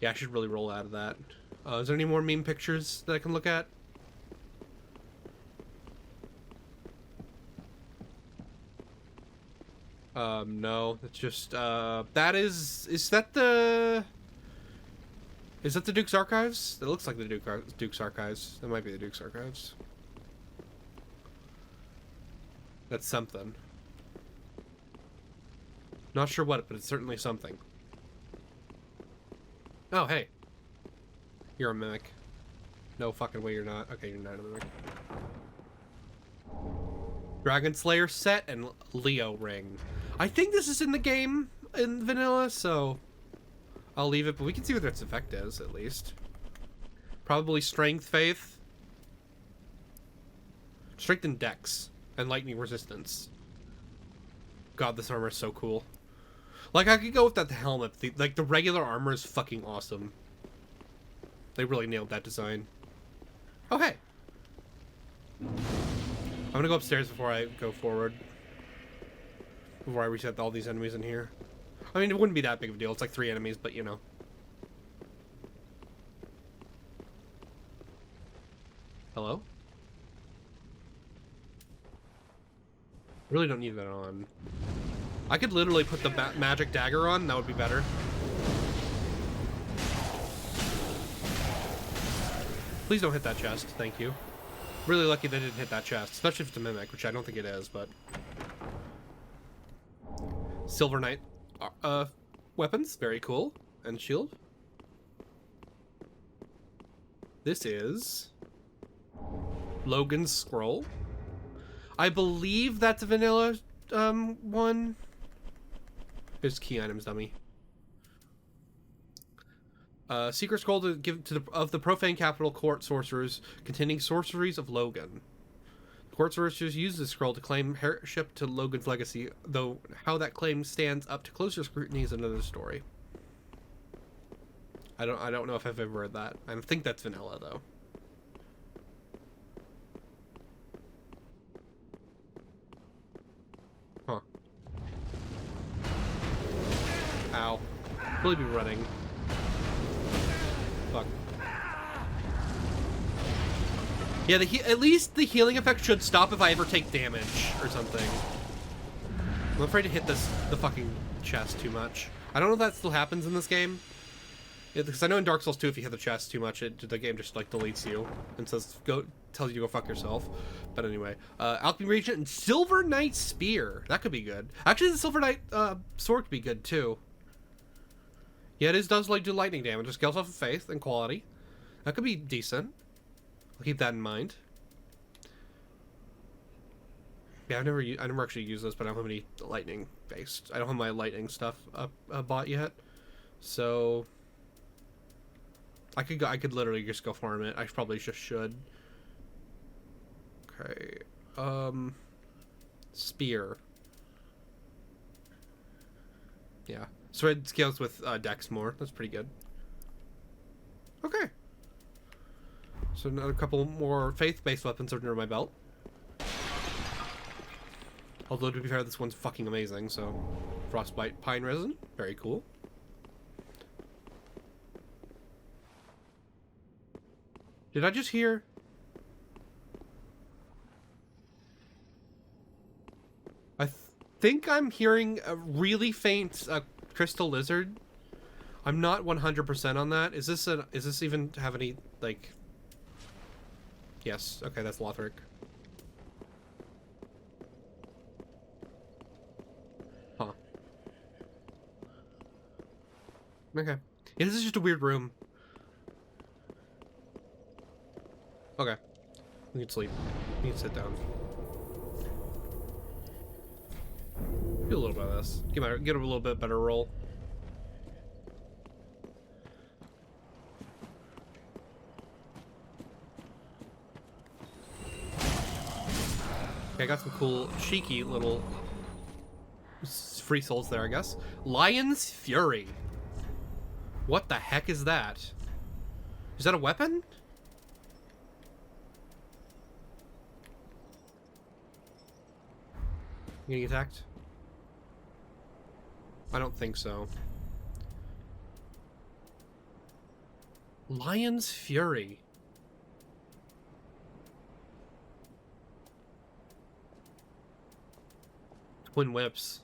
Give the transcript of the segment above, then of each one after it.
Yeah, I should really roll out of that. Is there any more meme pictures that I can look at? No, it's just, that is that the... Is that the Duke's Archives? It looks like the Duke's Archives. That might be the Duke's Archives. That's something. Not sure what, but it's certainly something. Oh, hey. You're a mimic. No fucking way you're not. Okay, you're not a mimic. Dragon Slayer set and Leo ring. I think this is in the game in vanilla, so I'll leave it, but we can see what its effect is, at least. Probably Strength, Faith. Strength and Dex. And Lightning Resistance. God, this armor is so cool. Like, I could go with that helmet. Like, the regular armor is fucking awesome. They really nailed that design. Oh, hey. I'm gonna go upstairs before I go forward. Before I reset all these enemies in here. I mean, it wouldn't be that big of a deal. It's like 3 enemies, but you know. Hello? Really don't need that on. I could literally put the magic dagger on. That would be better. Please don't hit that chest. Thank you. Really lucky they didn't hit that chest. Especially if it's a mimic, which I don't think it is, but... Silver Knight weapons. Very cool. And shield. This is... Logan's Scroll. I believe that's a vanilla one. Here's key items, dummy. Secret scroll to give to the profane capital court sorcerers containing sorceries of Logan. Court sorcerers use this scroll to claim heirship to Logan's legacy, though how that claim stands up to closer scrutiny is another story. I don't know if I've ever read that. I think that's vanilla though. Huh. Ow. Really be running. Fuck. Yeah, at least the healing effect should stop if I ever take damage or something. I'm afraid to hit the fucking chest too much. I don't know if that still happens in this game. Because I know in Dark Souls 2, if you hit the chest too much, the game just like deletes you and tells you to go fuck yourself. But anyway, Alchemy Regent and Silver Knight Spear. That could be good. Actually, the Silver Knight sword could be good too. Yeah, it does like do lightning damage. It scales off of faith and quality. That could be decent. I'll keep that in mind. Yeah, I never actually used this, but I don't have any lightning based. I don't have my lightning stuff bought yet, so I could literally just go farm it. I probably just should. Okay, spear. Yeah, sword scales with dex more. That's pretty good. Okay. So another couple more faith-based weapons are under my belt. Although, to be fair, this one's fucking amazing, so... Frostbite Pine Resin. Very cool. Did I just hear... I think I'm hearing a really faint crystal lizard. I'm not 100% on that. Is this even have any, like... Yes. Okay, that's Lothric. Huh. Okay. Yeah, this is just a weird room. Okay. We can sleep. We can sit down. Do a little bit of this. Get a little bit better roll. Okay, I got some cool, cheeky little free souls there, I guess. Lion's Fury. What the heck is that? Is that a weapon? You getting attacked? I don't think so. Lion's Fury. Twin whips.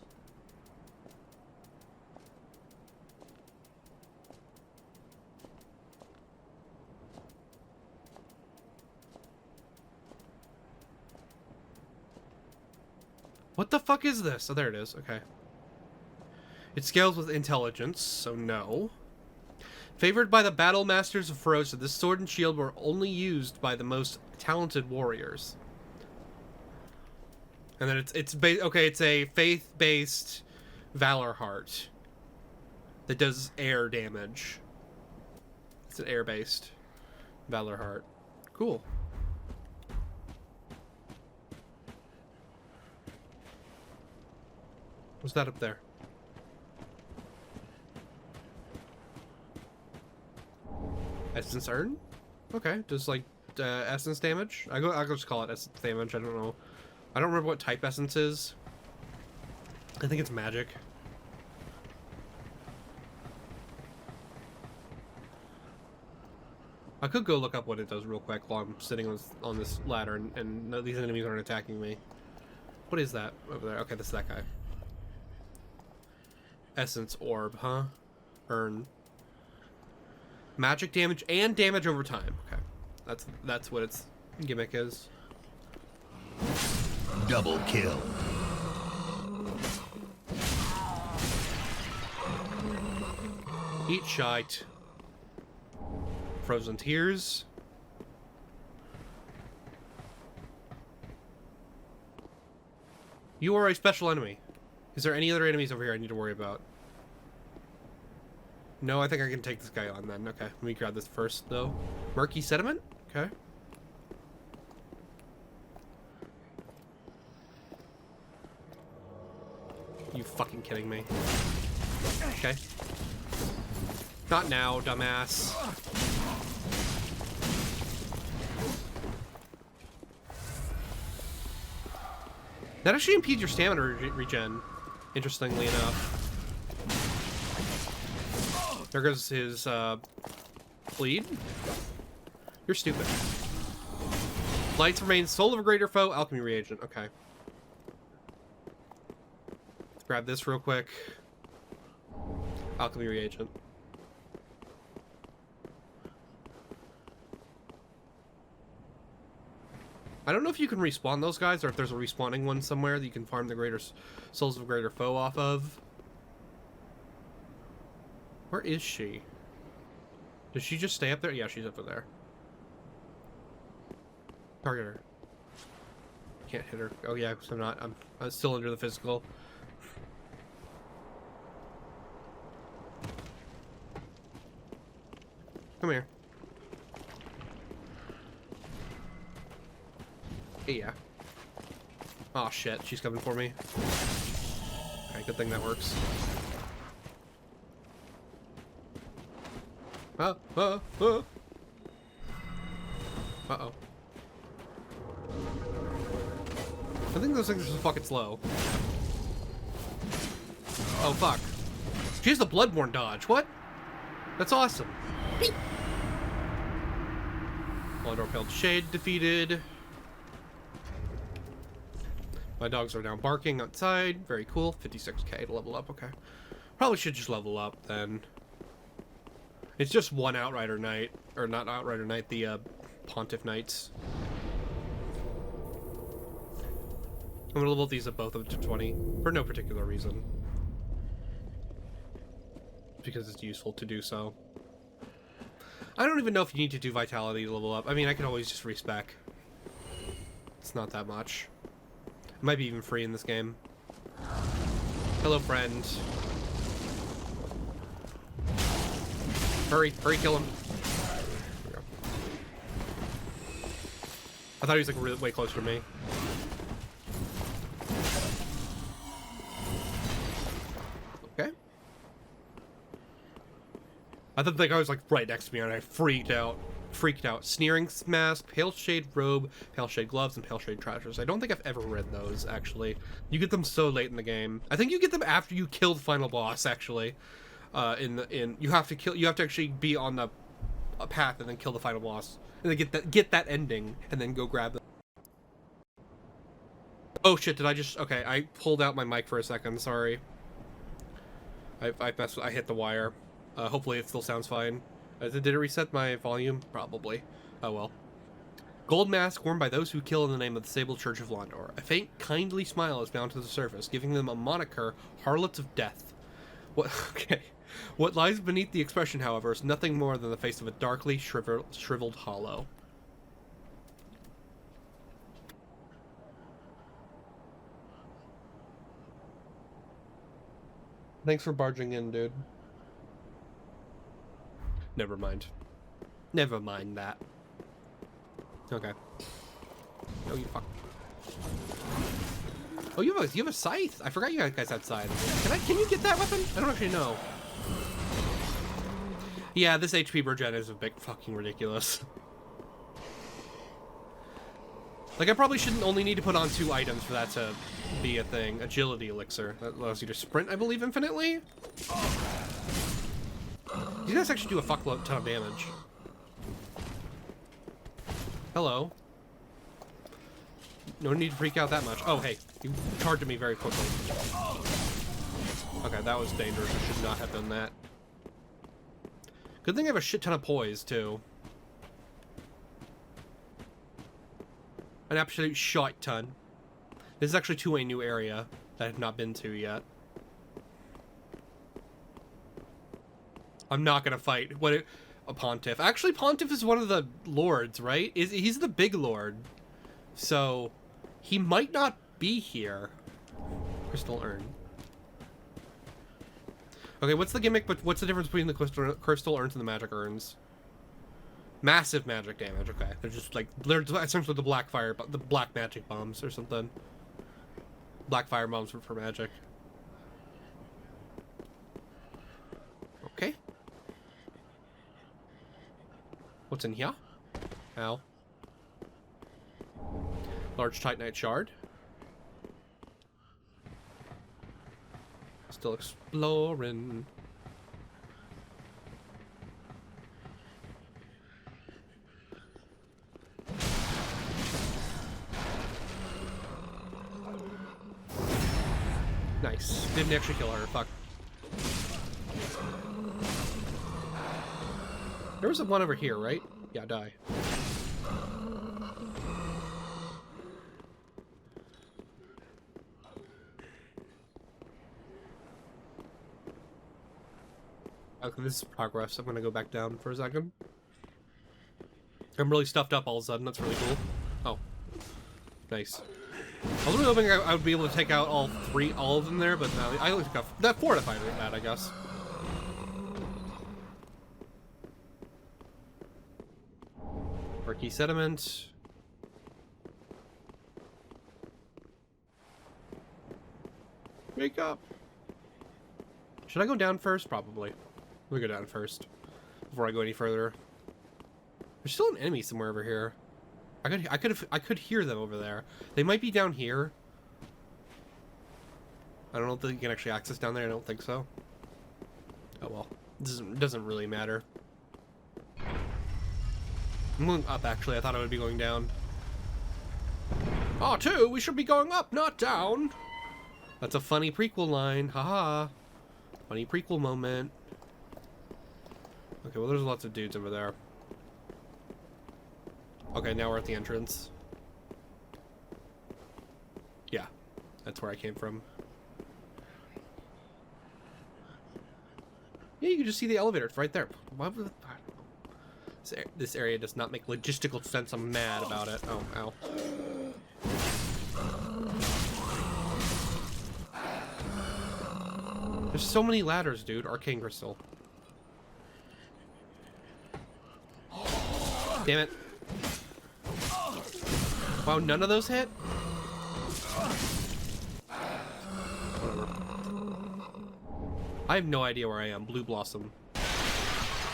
What the fuck is this? Oh, there it is. Okay. It scales with intelligence, so no. Favored by the battle masters of Ferocia, this sword and shield were only used by the most talented warriors. And then it's a faith-based Valor Heart that does air damage. It's an air-based Valor Heart. Cool. What's that up there? Essence Urn? Okay, does like essence damage? I'll just call it essence damage. I don't know. I don't remember what type essence is. I think it's magic. I could go look up what it does real quick while I'm sitting on this ladder and these enemies aren't attacking me. What is that over there? Okay, this is that guy. Essence Orb, huh? Urn. Magic damage and damage over time. Okay. That's what its gimmick is. Double kill. Eat shite. Frozen Tears. You are a special enemy. Is there any other enemies over here I need to worry about? No, I think I can take this guy on then. Okay, let me grab this first, though. Murky Sediment? Okay. You fucking kidding me? Okay. Not now, dumbass. That actually impedes your stamina regen, interestingly enough. There goes his, bleed. You're stupid. Lights remain soul of a greater foe, alchemy reagent. Okay. Let's grab this real quick. Alchemy reagent. I don't know if you can respawn those guys, or if there's a respawning one somewhere that you can farm the greater souls of a greater foe off of. Where is she? Does she just stay up there? Yeah, she's up there. Target her. Can't hit her. Oh yeah, because I'm still under the physical. Come here. Yeah. Oh shit, she's coming for me. Okay, good thing that works. Uh-oh. I think those things are fucking slow. Oh fuck. She has the Bloodborne dodge. What? That's awesome. Blood-Repelled Shade defeated. My dogs are now barking outside. Very cool. 56k to level up. Okay. Probably should just level up then. It's just one Outrider Knight. Or not Outrider Knight, the Pontiff Knights. I'm gonna level these up both up to 20. For no particular reason. Because it's useful to do so. I don't even know if you need to do Vitality to level up. I mean, I can always just respec. It's not that much. It might be even free in this game. Hello, friend. Hurry, hurry, kill him. There we go. I thought he was like really, way closer to me. Okay. I thought the guy was like right next to me and I freaked out. Sneering Mask, Pale Shade Robe, Pale Shade Gloves, and Pale Shade Trousers. I don't think I've ever read those, actually. You get them so late in the game. I think you get them after you kill the final boss, actually. You have to actually be on the a path and then kill the final boss. And then get that ending and then go grab it. Oh shit, did I just... Okay, I pulled out my mic for a second, sorry. I hit the wire. Hopefully it still sounds fine. Did it reset my volume? Probably. Oh well. Gold mask worn by those who kill in the name of the Sable Church of Londor. A faint, kindly smile is bound to the surface, giving them a moniker, Harlots of Death. What? Okay. What lies beneath the expression, however, is nothing more than the face of a darkly shriveled hollow. Thanks for barging in, dude. Never mind. Never mind that. Okay. Oh, you fuck. Oh, you have a scythe. I forgot you guys had scythes. Can you get that weapon? I don't actually know. Yeah, this HP regen is a bit fucking ridiculous. Like, I probably shouldn't only need to put on 2 items for that to be a thing. Agility elixir. That allows you to sprint, I believe, infinitely? These guys actually do a fuckload ton of damage. Hello. No need to freak out that much. Oh, hey. You charged at me very quickly. Okay, that was dangerous. I should not have done that. Good thing I have a shit ton of poise, too. An absolute shite ton. This is actually to a new area that I have not been to yet. I'm not gonna fight. A Pontiff. Actually, Pontiff is one of the lords, right? He's the big lord. So, he might not be here. Crystal urn. Okay, what's the gimmick, but what's the difference between the crystal urns and the magic urns? Massive magic damage, okay. They're just like, they're essentially the the black magic bombs or something. Black fire bombs for magic. Okay. What's in here? Ow. Large Titanite shard. Still exploring. Nice. Didn't actually kill her. Fuck. There was one over here, right? Yeah, die. Okay, this is progress. I'm gonna go back down for a second. I'm really stuffed up all of a sudden. That's really cool. Oh. Nice. I was really hoping I would be able to take out all of them there, but no, I only got that 4 to 5 that, I guess. Murky sediment. Wake up. Should I go down first? Probably. We'll go down first before I go any further. There's still an enemy somewhere over here. I could hear them over there. They might be down here. I don't know if you can actually access down there. I don't think so. Oh well. It doesn't really matter. I'm going up, actually. I thought I would be going down. R2, we should be going up, not down. That's a funny prequel line. Haha. Funny prequel moment. Okay, well, there's lots of dudes over there. Okay, now we're at the entrance. Yeah, that's where I came from. Yeah, you can just see the elevator. It's right there. Why would this area does not make logistical sense. I'm mad about it. Oh, ow. There's so many ladders, dude. Arcane Crystal. Damn it. Wow, none of those hit? Whatever. I have no idea where I am. Blue Blossom.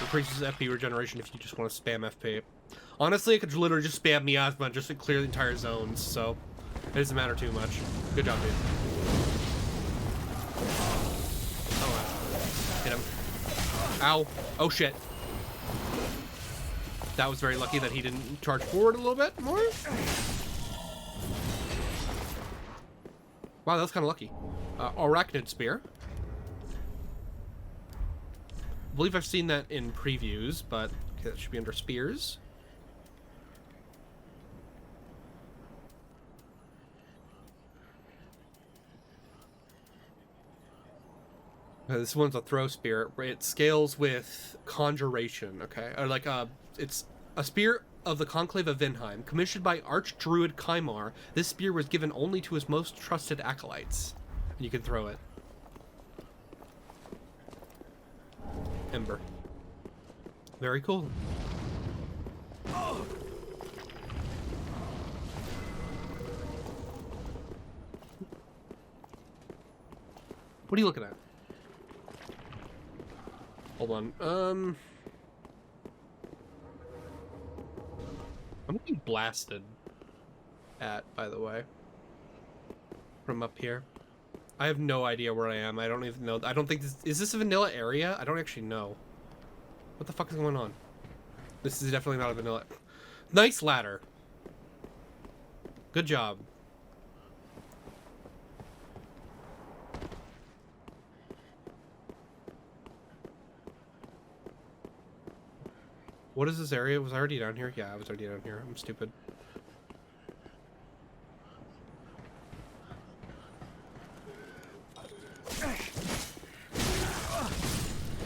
Increases FP regeneration if you just want to spam FP. Honestly, I could literally just spam Miasma just to clear the entire zones, so it doesn't matter too much. Good job, dude. Oh, wow. Hit him. Ow. Oh, shit. That was very lucky that he didn't charge forward a little bit more. Wow, that was kind of lucky. Arachnid Spear. I believe I've seen that in previews, but okay, that should be under Spears. This one's a throw spear. It scales with conjuration, okay? Or like, it's a spear of the Conclave of Vinheim. Commissioned by Archdruid Kymar, this spear was given only to his most trusted acolytes. And you can throw it. Ember. Very cool. What are you looking at? Hold on. I'm getting blasted at, by the way, from up here. I have no idea where I am. I don't even know. I don't think this is this a vanilla area? I don't actually know. What the fuck is going on? This is definitely not a vanilla. Nice ladder. Good job. What is this area? Was I already down here? Yeah, I was already down here. I'm stupid.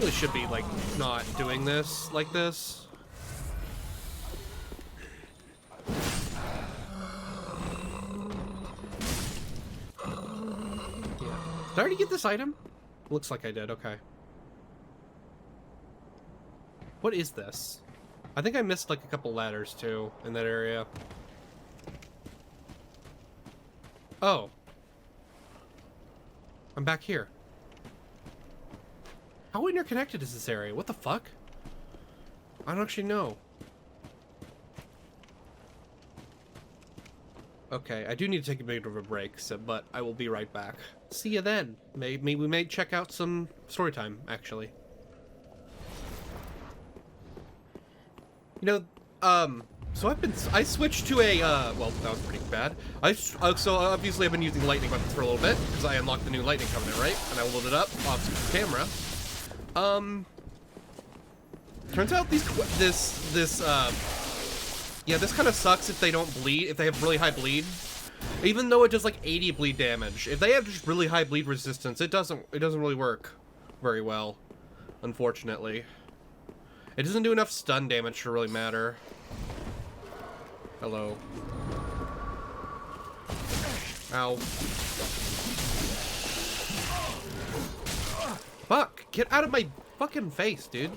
Really should be, like, not doing this like this. Yeah. Did I already get this item? Looks like I did, okay. What is this? I think I missed, like, a couple ladders, too, in that area. Oh. I'm back here. How interconnected is this area? What the fuck? I don't actually know. Okay, I do need to take a bit of a break, so, but I will be right back. See you then. Maybe we may check out some story time, actually. You know, so I switched to a, well, that was pretty bad. So obviously I've been using lightning weapons for a little bit, because I unlocked the new lightning covenant, right? And I will load it up off camera. Turns out yeah, this kind of sucks if they don't bleed, if they have really high bleed. Even though it does like 80 bleed damage. If they have just really high bleed resistance, it doesn't really work very well, unfortunately. It doesn't do enough stun damage to really matter. Hello. Ow. Fuck! Get out of my fucking face, dude.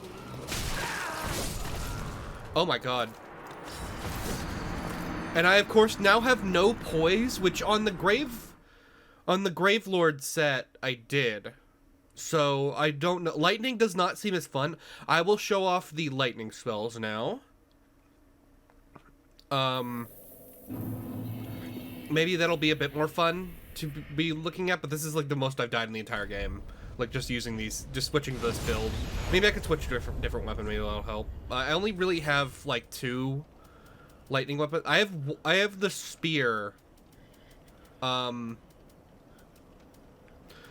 Oh my god. And I, of course, now have no poise, which on the Gravelord set, I did. So, I don't know. Lightning does not seem as fun. I will show off the lightning spells now. Maybe that'll be a bit more fun to be looking at, but this is like the most I've died in the entire game. Like, just using these, just switching to this build. Maybe I could switch to a different weapon, maybe that'll help. I only really have, like, 2 lightning weapons. I have the spear,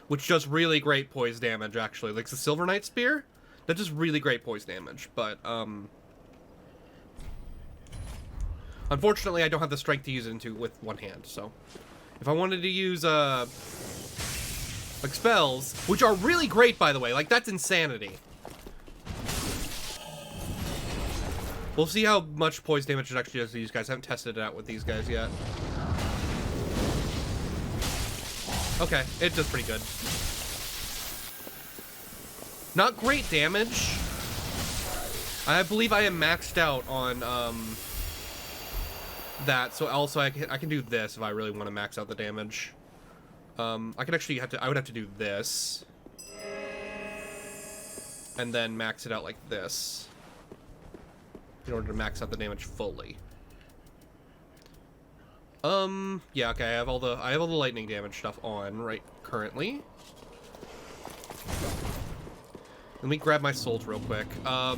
which does really great poise damage, actually. Like, the Silver Knight Spear, that does really great poise damage, but, unfortunately, I don't have the strength to use it with one hand, so. If I wanted to use, like, spells, which are really great, by the way, like, that's insanity. We'll see how much poise damage it actually does to these guys. I haven't tested it out with these guys yet. Okay, it does pretty good. Not great damage. I believe I am maxed out on, that, so also I can do this if I really want to max out the damage. I could actually I would have to do this. And then max it out like this. In order to max out the damage fully. Yeah, okay, I have all the lightning damage stuff on right currently. Let me grab my souls real quick. I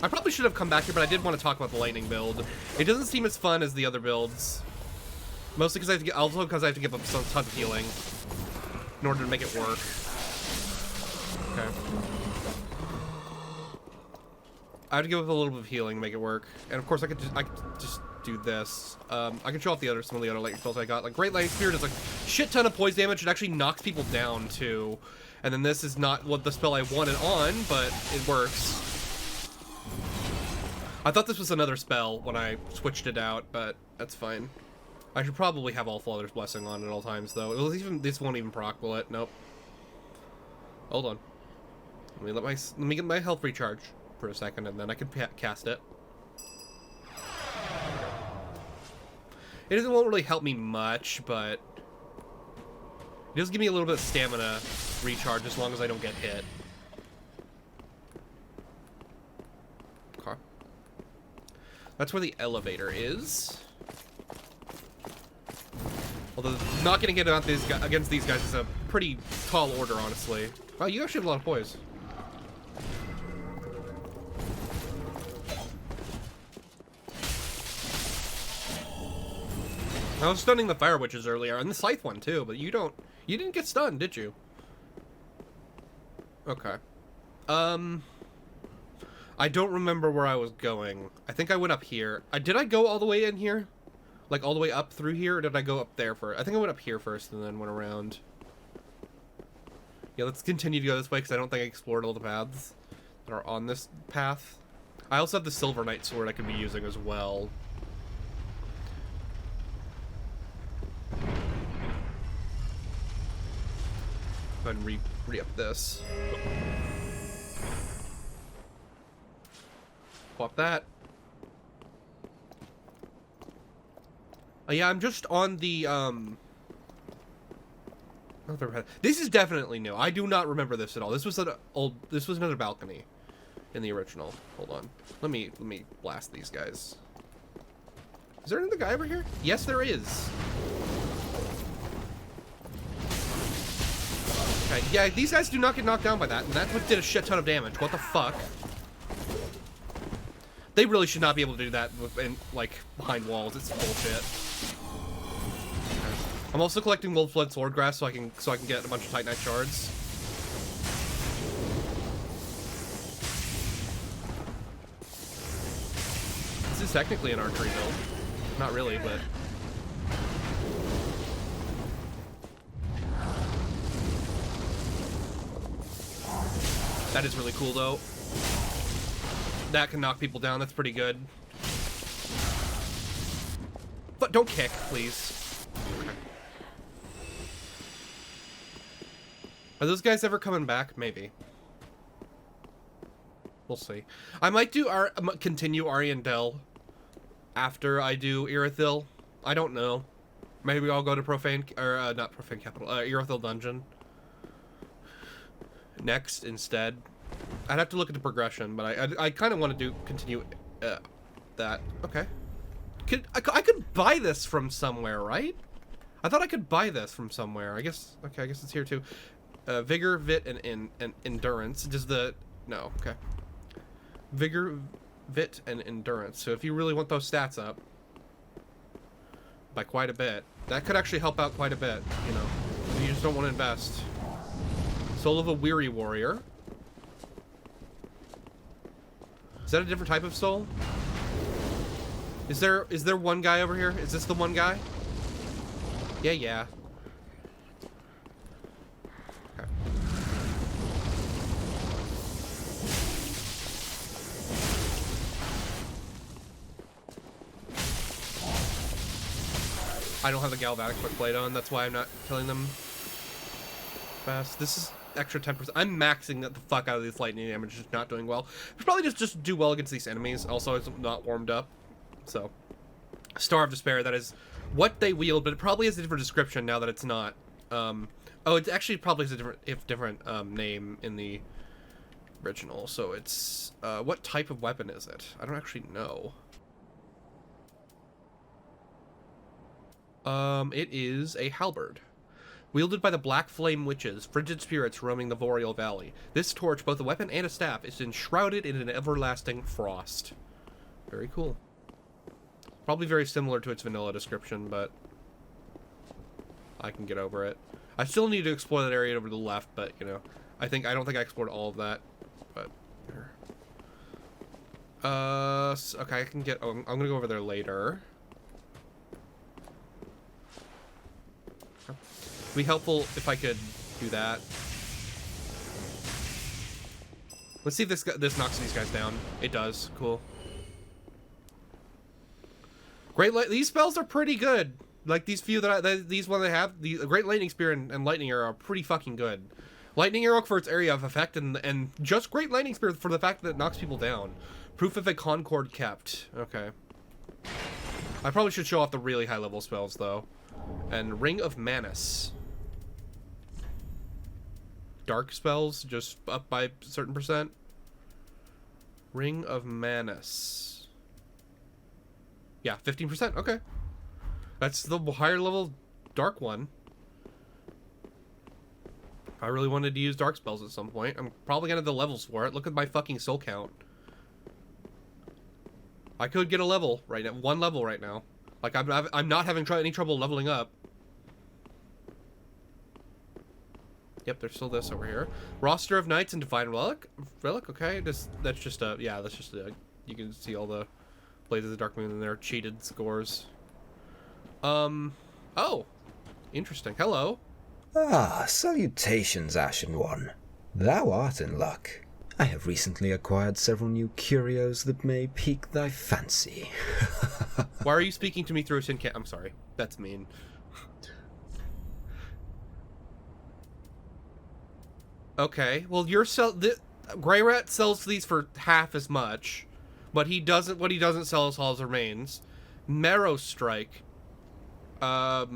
probably should have come back here, but I did want to talk about the lightning build. It doesn't seem as fun as the other builds. Mostly because I have to get, also because I have to give up some tons of healing in order to make it work. Okay. I have to give up a little bit of healing to make it work, and of course I could just do this. I can show off some of the other lightning spells I got. Like Great Lightning Spear does a shit ton of poise damage. It actually knocks people down too. And then this is not what the spell I wanted on, but it works. I thought this was another spell when I switched it out, but that's fine. I should probably have All Father's Blessing on at all times, though. This won't even proc, will it? Nope. Hold on. Let me get my health recharge for a second, and then I can cast it. It won't really help me much, but it does give me a little bit of stamina recharge as long as I don't get hit. Okay. That's where the elevator is. Although not getting hit against these guys is a pretty tall order, honestly. Wow, you actually have a lot of poise. I was stunning the fire witches earlier, and the scythe one too, but you didn't get stunned, did you? Okay. I don't remember where I was going. I think I went up here. Did I go all the way in here? Like all the way up through here, or did I go up there first? I think I went up here first and then went around. Yeah, let's continue to go this way because I don't think I explored all the paths that are on this path. I also have the Silver Knight sword I could be using as well. Go ahead and re-up this. Swap that. Yeah, I'm just on the, this is definitely new. I do not remember this at all. This was another balcony in the original. Hold on. Let me blast these guys. Is there another guy over here? Yes, there is. Okay, yeah, these guys do not get knocked down by that, and that's what did a shit ton of damage. What the fuck? They really should not be able to do that like behind walls. It's bullshit. I'm also collecting Wolf Blood Swordgrass so I can get a bunch of Titanite shards. This is technically an archery build. Not really, but that is really cool though. That can knock people down. That's pretty good. But don't kick, please. Okay. Are those guys ever coming back? Maybe. We'll see. I might do continue Ariandel after I do Irithyll. I don't know. Maybe I'll go to Profane, or not Profane Capital, Irithyll Dungeon next instead. I'd have to look at the progression, but I kind of want to continue that. Okay. I could buy this from somewhere, right? I thought I could buy this from somewhere. I guess, okay, I guess it's here too. Vigor, Vit, and Endurance. Does the, no, okay. Vigor, Vit, and Endurance. So if you really want those stats up by quite a bit, that could actually help out quite a bit, you know. You just don't want to invest. Soul of a Weary Warrior. Is that a different type of soul? Is there one guy over here? Is this the one guy? Yeah. Okay. I don't have the Galvanic Quick Blade on, that's why I'm not killing them fast. This is extra 10%. I'm maxing the fuck out of this lightning damage, just not doing well. Should probably just do well against these enemies. Also, it's not warmed up. So, Star of Despair, that is what they wield, but it probably has a different description now that it's not. Oh, it actually probably has a different name in the original. So it's, what type of weapon is it? I don't actually know. It is a halberd. Wielded by the Black Flame Witches, frigid spirits roaming the Boreal Valley. This torch, both a weapon and a staff, is enshrouded in an everlasting frost. Very cool. Probably very similar to its vanilla description, but I can get over it. I still need to explore that area over to the left, but, you know, I don't think I explored all of that, but here. Okay, I can get, I'm gonna go over there later. It'd be helpful if I could do that. Let's see if this knocks these guys down. It does. Cool. These spells are pretty good. Like these few these one I have, the Great Lightning Spear and Lightning Arrow are pretty fucking good. Lightning Arrow for its area of effect, and just Great Lightning Spear for the fact that it knocks people down. Proof of a Concord kept. Okay. I probably should show off the really high level spells though. And Ring of Manus. Dark spells, just up by a certain percent. Ring of Manus. Yeah, 15%. Okay. That's the higher level dark one. I really wanted to use dark spells at some point. I'm probably gonna have the levels for it. Look at my fucking soul count. I could get a level right now, 1 level right now. Like I'm not having any trouble leveling up. Yep, there's still this over here. Roster of Knights and Divine Relic. Okay, that's just a you can see all the Blades of the Dark Moon in their cheated scores. Oh, interesting. Hello. Ah, salutations, Ashen One. Thou art in luck. I have recently acquired several new curios that may pique thy fancy. Why are you speaking to me through a tin can? I'm sorry. That's mean. Okay, well, Grey Rat sells these for half as much, but he doesn't sell is Hall's Remains. Marrow Strike. A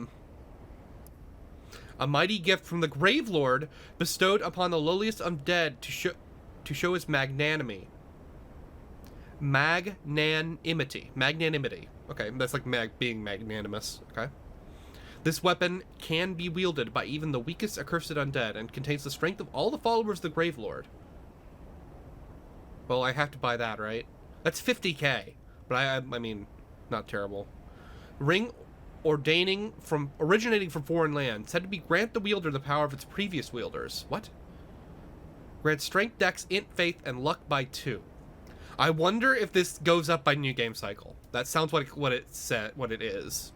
mighty gift from the Grave Lord bestowed upon the lowliest undead to show his magnanimity. Magnanimity. Okay, that's like being magnanimous. Okay. This weapon can be wielded by even the weakest accursed undead and contains the strength of all the followers of the Grave Lord. Well, I have to buy that, right? That's 50k, but I mean, not terrible. Ring originating from foreign land, said to be grant the wielder the power of its previous wielders. What? Grant strength, dex, int, faith, and luck by 2. I wonder if this goes up by new game cycle. That sounds like what it is.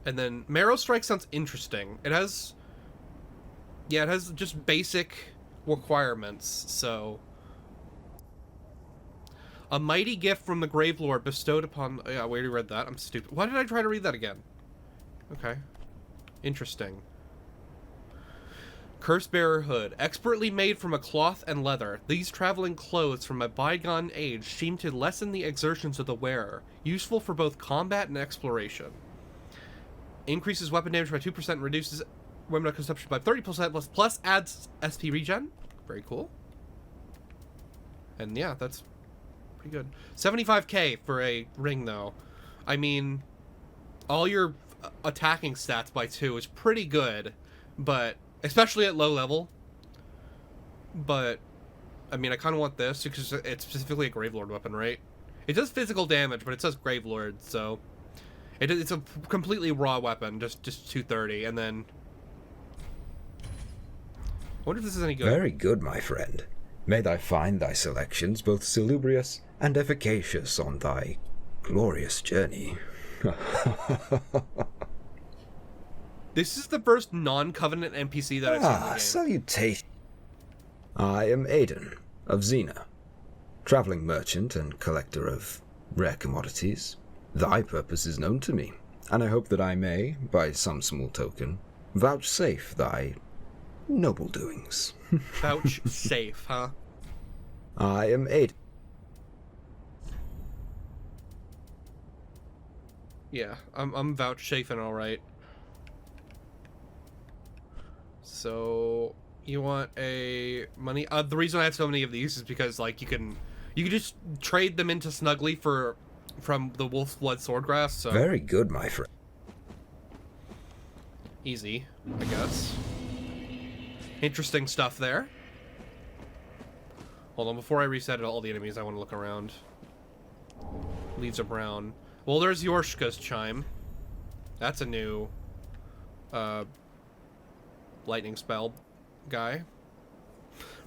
And then Marrow Strike sounds interesting. It has just basic requirements, so. A mighty gift from the Grave Lord bestowed upon... Yeah, we already read that. I'm stupid. Why did I try to read that again? Okay. Interesting. Curse-bearer hood. Expertly made from a cloth and leather, these traveling clothes from a bygone age seem to lessen the exertions of the wearer. Useful for both combat and exploration. Increases weapon damage by 2% and reduces weapon consumption by 30%, plus adds SP regen. Very cool. And yeah, that's pretty good. 75k for a ring, though. I mean, all your attacking stats by 2 is pretty good, but especially at low level. But I mean, I kind of want this because it's specifically a Gravelord weapon, right? It does physical damage, but it says Gravelord, so it's a completely raw weapon, just 230, and then I wonder if this is any good. Very good, my friend. May thy find thy selections both salubrious and efficacious on thy glorious journey. This is the first non-Covenant NPC that I've seen in the game. Salutation. I am Aiden of Xena, traveling merchant and collector of rare commodities. Thy purpose is known to me, and I hope that I may, by some small token, vouchsafe thy noble doings. Vouchsafe, huh? I am Aiden. Yeah, I'm vouchsafing all right. So you want a money? The reason I have so many of these is because like you can just trade them into Snuggly from the Wolf's Blood Swordgrass. So very good, my friend. Easy, I guess. Interesting stuff there. Hold on, before I reset all the enemies, I want to look around. Leaves are brown. Well, there's Yorshka's chime. That's a new lightning spell guy.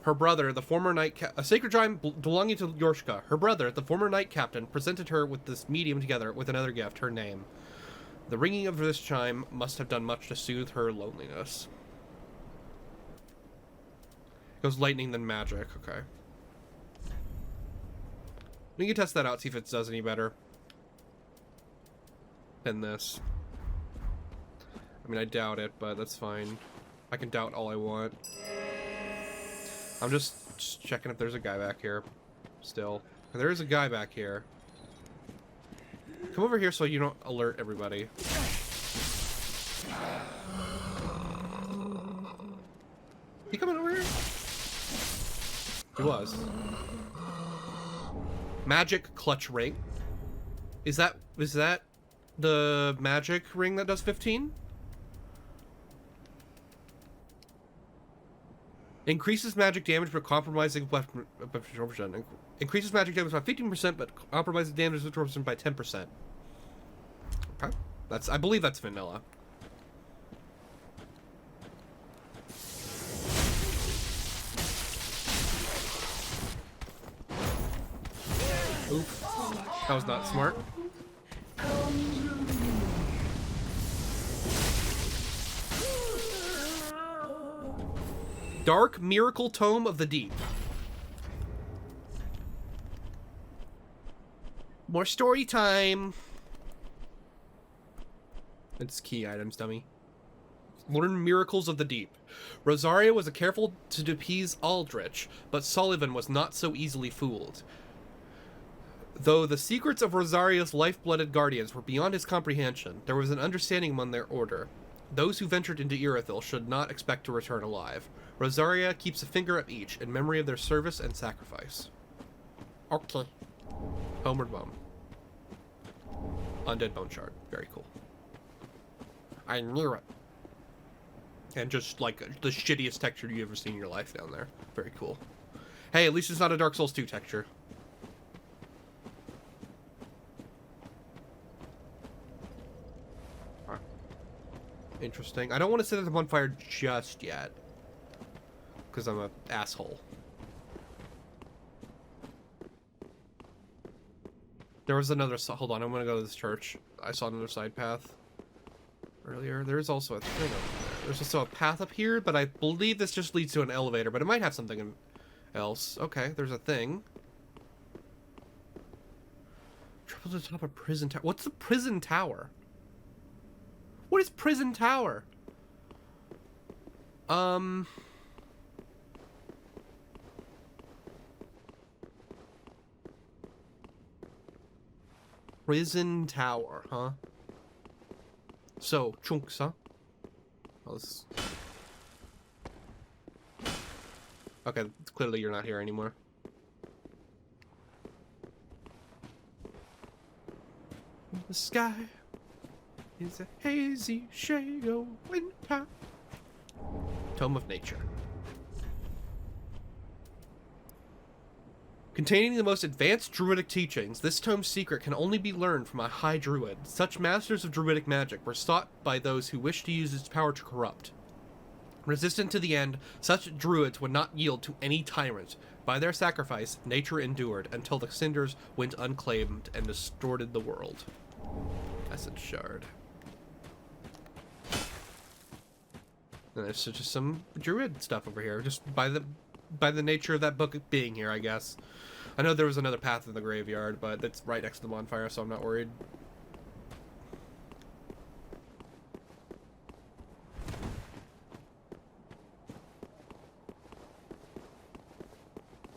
Her brother, the former knight a sacred chime belonging to Yorshka. Her brother, the former knight captain, presented her with this medium together with another gift, her name. The ringing of this chime must have done much to soothe her loneliness. It goes lightning, then magic. Okay. We can test that out, see if it does any better than this. I mean, I doubt it, but that's fine. I can doubt all I want. I'm just checking if there's a guy back here. Still. There is a guy back here. Come over here so you don't alert everybody. He coming over here? He was. Magic clutch ring. Is that the magic ring that does 15? Increases magic damage but compromising increases magic damage by 15% but compromises damage by 10%. Okay. I believe that's vanilla. Oop. That was not smart. Dark Miracle Tome of the Deep. More story time. It's key items, dummy. Learn Miracles of the Deep. Rosaria was careful to appease Aldrich, but Sullivan was not so easily fooled. Though the secrets of Rosaria's life-blooded guardians were beyond his comprehension, there was an understanding among their order. Those who ventured into Irithyll should not expect to return alive. Rosaria keeps a finger of each in memory of their service and sacrifice. Okay. Homeward Bone. Undead Bone Shard. Very cool. I knew it. And just like the shittiest texture you've ever seen in your life down there. Very cool. Hey, at least it's not a Dark Souls 2 texture. Interesting. I don't want to set it on fire just yet. Because I'm an asshole. There was another... Hold on, I'm going to go to this church. I saw another side path earlier. There's also a thing over there. There's also a path up here, but I believe this just leads to an elevator, but it might have something else. Okay, there's a thing. Travel to the top of prison tower. What's the prison tower? What is prison tower? Prison tower, huh? So, chunks, huh? Oh, this... Okay, clearly you're not here anymore. The sky is a hazy shade of winter. Tome of Nature. Containing the most advanced druidic teachings, this tome's secret can only be learned from a high druid. Such masters of druidic magic were sought by those who wished to use its power to corrupt. Resistant to the end, such druids would not yield to any tyrant. By their sacrifice, nature endured until the cinders went unclaimed and distorted the world. Essence shard. And there's just some druid stuff over here, just by the nature of that book being here, I guess. I know there was another path in the graveyard, but that's right next to the bonfire, so I'm not worried.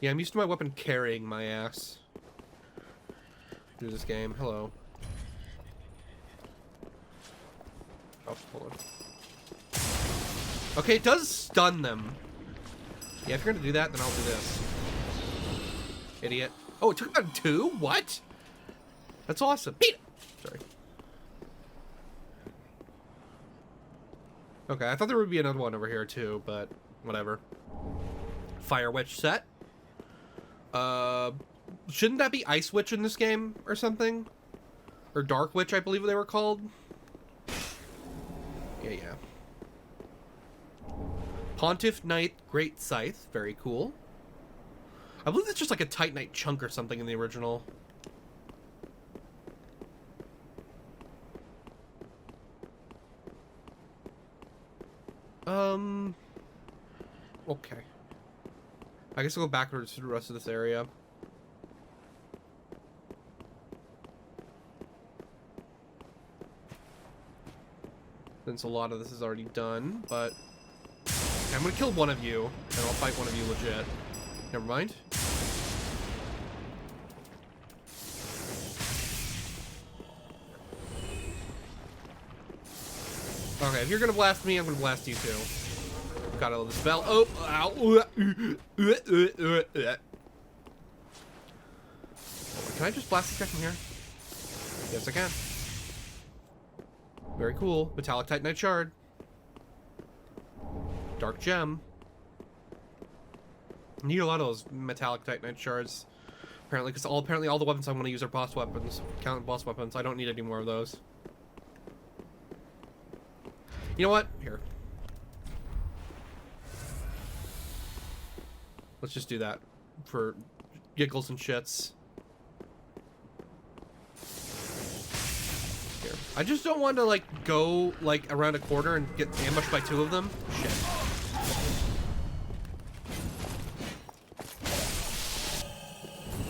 Yeah, I'm used to my weapon carrying my ass through this game. Hello. Oh, hold on. Okay, it does stun them. Yeah, if you're gonna do that, then I'll do this. Idiot. Oh, it took about 2? What? That's awesome. Sorry. Okay, I thought there would be another one over here too, but whatever. Fire Witch set. Shouldn't that be Ice Witch in this game or something? Or Dark Witch, I believe they were called. Yeah. Pontiff Knight Great Scythe, very cool. I believe it's just like a Titanite chunk or something in the original. Okay. I guess I'll go backwards to the rest of this area. Since a lot of this is already done, but... Okay, I'm gonna kill one of you, and I'll fight one of you legit. Never mind. Okay, if you're gonna blast me, I'm gonna blast you too. Got a spell. Oh, ow. Can I just blast this guy from here? Yes, I can. Very cool. Metallic Titanite Shard. Dark Gem. I need a lot of those Metallic Titanite Shards. Apparently, because apparently all the weapons I want to use are boss weapons. Count boss weapons. I don't need any more of those. You know what? Here. Let's just do that for giggles and shits. Here. I just don't want to like go like around a corner and get ambushed by two of them. Shit.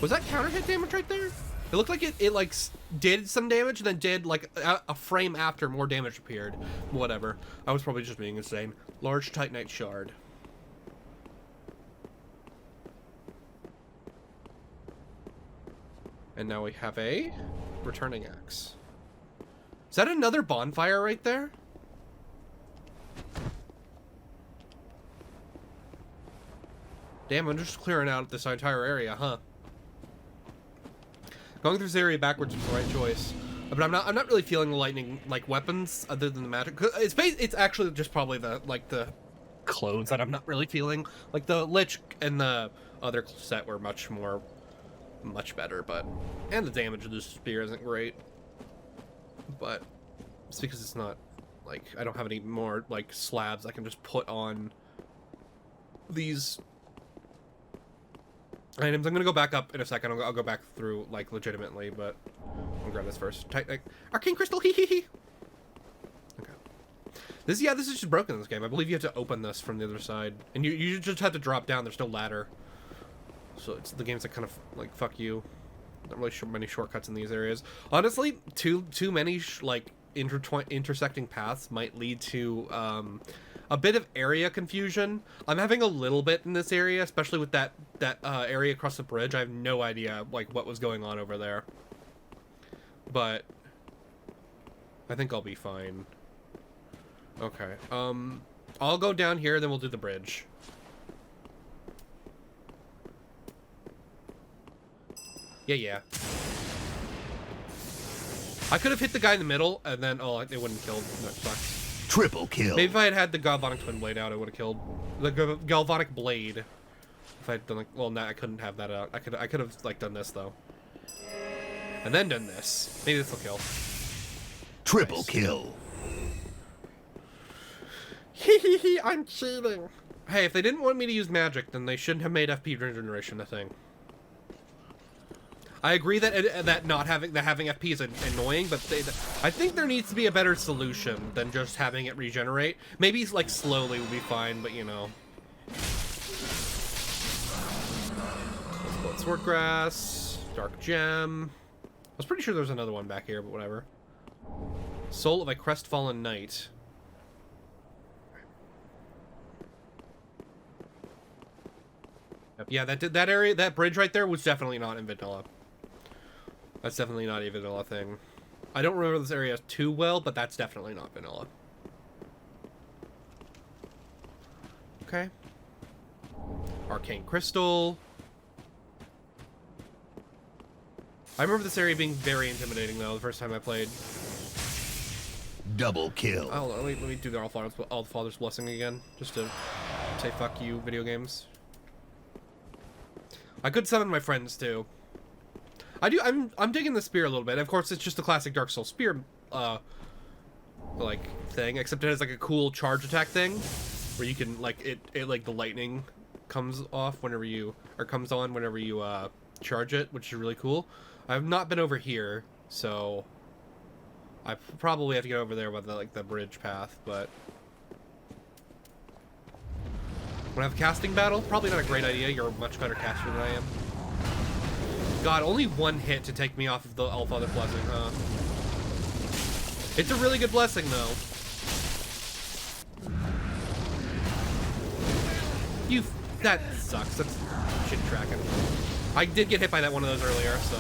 Was that counter hit damage right there? It looked like it like did some damage and then did like a frame after more damage appeared. Whatever. I was probably just being insane. Large Titanite Shard. And now we have a returning axe. Is that another bonfire right there? Damn, I'm just clearing out this entire area, huh? Going through this area backwards was the right choice. But I'm not really feeling the lightning like weapons other than the magic. It's actually just probably the clothes that I'm not really feeling. Like the Lich and the other set were much better, but and the damage of this spear isn't great. But it's because it's not like I don't have any more like slabs I can just put on these items. I'm gonna go back up in a second. I'll go back through like legitimately, but I'll grab this first. Arcane Crystal, hee hee hee. Okay. This is just broken in this game. I believe you have to open this from the other side, and you just have to drop down. There's no ladder, so it's the game's like kind of like fuck you. Not really many shortcuts in these areas. Honestly, too many like intersecting paths might lead to a bit of area confusion. I'm having a little bit in this area, especially with that area across the bridge. I have no idea like what was going on over there, but I think I'll be fine. Okay, I'll go down here, then we'll do the bridge. Yeah. I could have hit the guy in the middle, and then it wouldn't have killed. That sucks. Triple kill. Maybe if I had the Galvanic Twin Blade out, I would have killed the Galvanic Blade. If I'd done like, well, no, I couldn't have that out. I could have like done this though, and then done this. Maybe this will kill. Triple Nice. kill. Hee, I'm cheating. Hey, if they didn't want me to use magic, then they shouldn't have made FP regeneration a thing. I agree that having FP is annoying, but I think there needs to be a better solution than just having it regenerate. Maybe like slowly would be fine, but you know. Swordgrass, Dark Gem. I was pretty sure there was another one back here, but whatever. Soul of a Crestfallen Knight. Yeah, that area, that bridge right there was definitely not in vanilla. That's definitely not a vanilla thing. I don't remember this area too well, but that's definitely not vanilla. Okay. Arcane Crystal. I remember this area being very intimidating, though, the first time I played. Double kill. Oh, let me do the All Father's Blessing again, just to say fuck you, video games. I could summon my friends too. I'm digging the spear a little bit. Of course, it's just the classic Dark Souls spear, like thing, except it has like a cool charge attack thing, where you can like it like the lightning comes off whenever you comes on whenever you charge it, which is really cool. I've not been over here, so I probably have to get over there with the bridge path, but when I have a casting battle, probably not a great idea. You're a much better caster than I am. God, only one hit to take me off of the All-Father Blessing, huh? It's a really good blessing, though. That sucks. That's shit tracking. I did get hit by that one of those earlier, so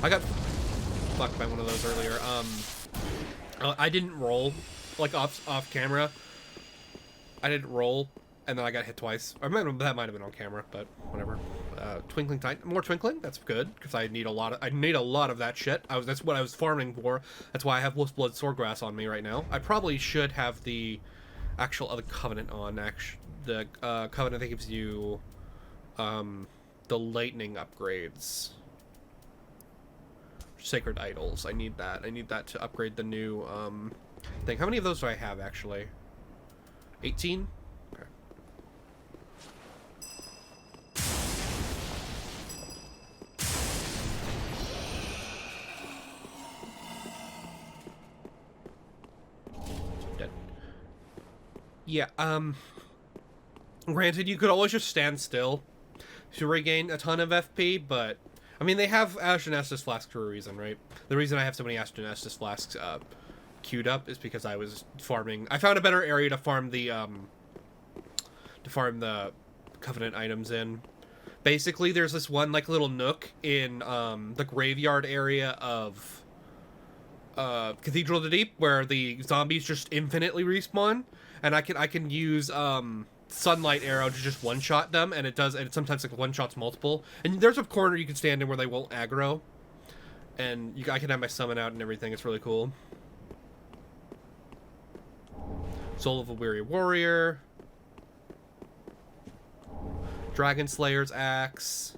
I got fucked by one of those earlier. I didn't roll, like off camera. I didn't roll, and then I got hit twice. Or that might have been on camera, but whatever. Twinkling Titan, more twinkling. That's good because I need a lot of that shit. That's what I was farming for. That's why I have Wolf's Blood Swordgrass on me right now. I probably should have the actual other Covenant on. The Covenant that gives you the lightning upgrades. Sacred Idols. I need that. I need that to upgrade the new thing. How many of those do I have actually? 18? Okay. Dead. Yeah, granted, you could always just stand still to regain a ton of FP, but I mean, they have Ashen Estus Flasks for a reason, right? The reason I have so many Ashen Estus Flasks queued up is because I was farming. I found a better area to farm the Covenant items in. Basically, there's this one like little nook in the graveyard area of Cathedral of the Deep where the zombies just infinitely respawn, and I can use Sunlight Arrow to just one-shot them, and it sometimes like one-shots multiple. And there's a corner you can stand in where they won't aggro, and I can have my summon out and everything. It's really cool. Soul of a Weary Warrior, Dragon Slayer's Axe,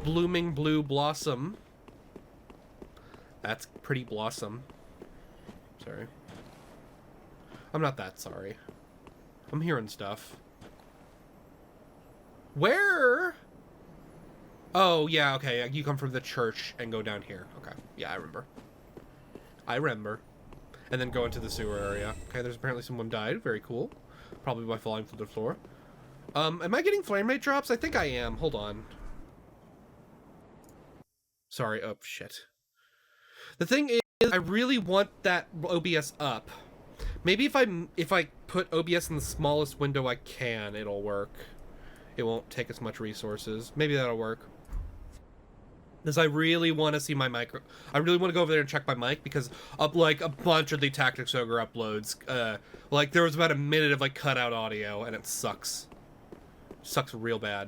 Blooming Blue Blossom. That's pretty blossom. Sorry. I'm not that sorry. I'm hearing stuff. Where? Oh, yeah, okay. You come from the church and go down here. Okay. Yeah, I remember. And then go into the sewer area. Okay, there's apparently someone died. Very cool. Probably by falling through the floor. Am I getting flame rate drops? I think I am. Hold on. Sorry. Oh, shit. The thing is, I really want that OBS up. Maybe if I put OBS in the smallest window I can, it'll work. It won't take as much resources. Maybe that'll work. Because I really want to see my mic. I really want to go over there and check my mic because like a bunch of the Tactics Ogre uploads, like there was about a minute of like cutout audio and it sucks. Sucks real bad.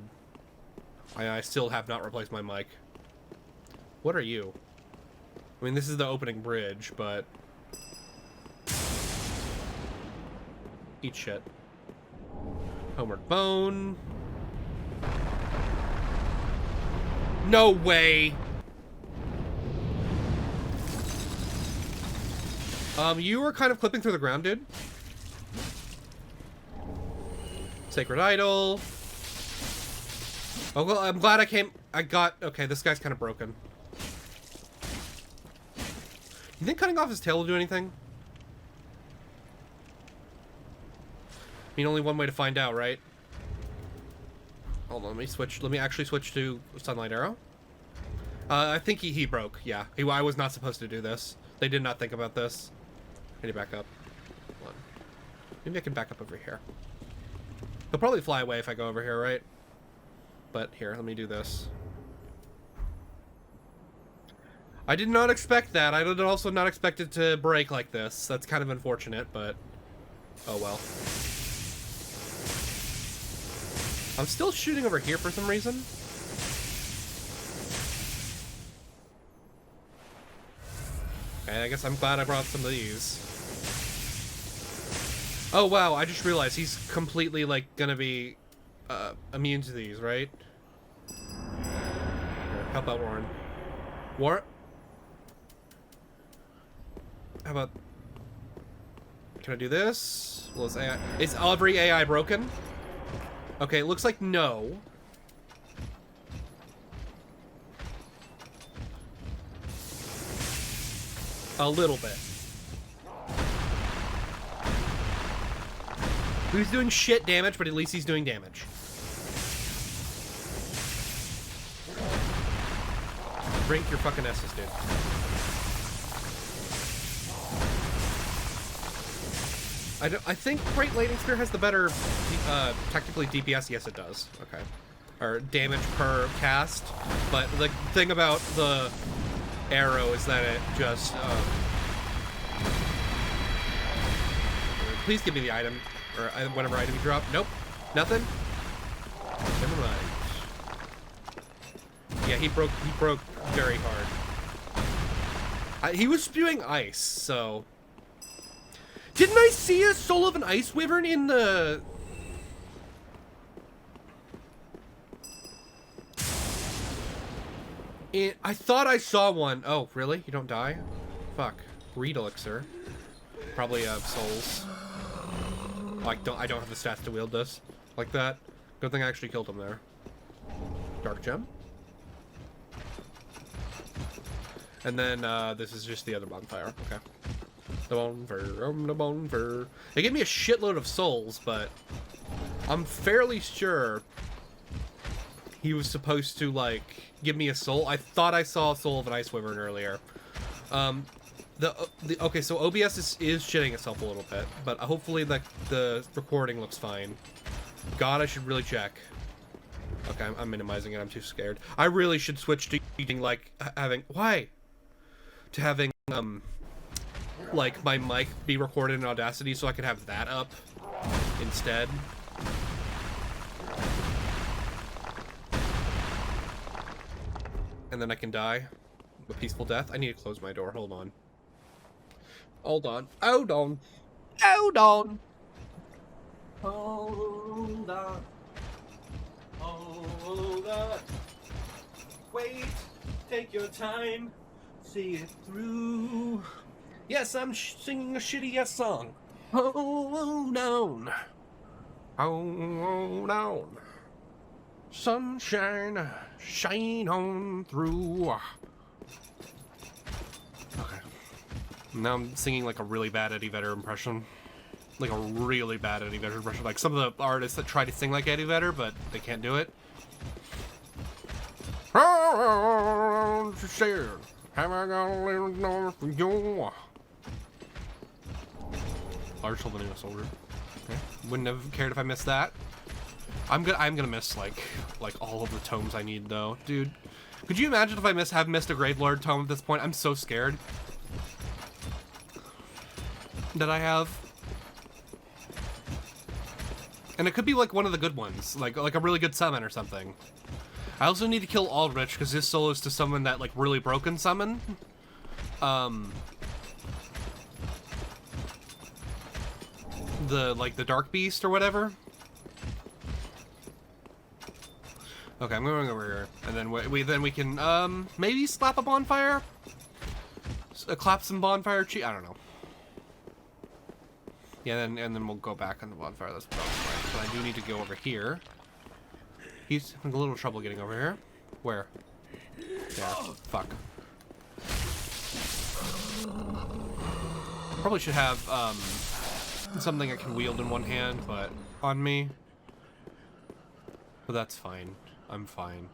I still have not replaced my mic. What are you? I mean, this is the opening bridge, but eat shit. Homeward Bone. No way. You were kind of clipping through the ground, dude. Sacred Idol. Oh, well, I'm glad okay, this guy's kind of broken. You think cutting off his tail will do anything? I mean, only one way to find out, right? Hold on, let me actually switch to Sunlight Arrow. I think he broke, yeah. I was not supposed to do this. They did not think about this. I need to back up. Hold on. Maybe I can back up over here. He'll probably fly away if I go over here, right? But here, let me do this. I did not expect that. I did also not expect it to break like this. That's kind of unfortunate, but oh well. I'm still shooting over here for some reason. Okay, I guess I'm glad I brought some of these. Oh wow, I just realized he's completely like gonna be immune to these, right? Here, how about Warren? Warren? How about... Can I do this? Well, is every AI broken? Okay, it looks like no. A little bit. He's doing shit damage, but at least he's doing damage. Drink your fucking S's, dude. I think Great Lightning Spear has the better, technically DPS. Yes, it does. Okay. Or damage per cast. But the thing about the arrow is that it just, please give me the item. Or whatever item you drop. Nope. Nothing? Never mind. Yeah, he broke very hard. He was spewing ice, so... Didn't I see a Soul of an Ice Wyvern in the... I thought I saw one. Oh, really? You don't die? Fuck. Reed Elixir. Probably souls. I don't have the stats to wield this like that. Good thing I actually killed him there. Dark gem. And then this is just the other bonfire. Okay. The bonfire. They gave me a shitload of souls, but I'm fairly sure he was supposed to like give me a soul. I thought I saw a Soul of an Ice Wyvern earlier. Okay, so OBS is shitting itself a little bit, but hopefully the recording looks fine. God, I should really check. Okay, I'm minimizing it. I'm too scared. I really should switch to eating like having like my mic be recorded in Audacity so I could have that up instead. And then I can die a peaceful death. I need to close my door. Hold on. Hold on. Hold on. Hold on. Hold on. Hold on. Wait. Take your time. See it through. Yes, I'm singing a shitty yes song. Hold on. Hold on. Sunshine, shine on through. Okay. Now I'm singing like a really bad Eddie Vedder impression. Like a really bad Eddie Vedder impression. Like some of the artists that try to sing like Eddie Vedder, but they can't do it. She said, have I got a little number for you? Large Soul Vanilla Soldier. Okay. Wouldn't have cared if I missed that. I'm gonna miss like all of the tomes I need though, dude. Could you imagine if I have missed a Gravelord tome at this point? I'm so scared that I have. And it could be like one of the good ones, like a really good summon or something. I also need to kill Aldrich because his soul is to summon that like really broken summon. The Dark Beast or whatever. Okay, I'm going over here, and then we can maybe slap a bonfire, clap some bonfire cheese. I don't know. Yeah, and then we'll go back on the bonfire. That's probably right. But I do need to go over here. He's having a little trouble getting over here. Where? Yeah. Fuck. Probably should have something I can wield in one hand, but on me. But that's fine. I'm fine.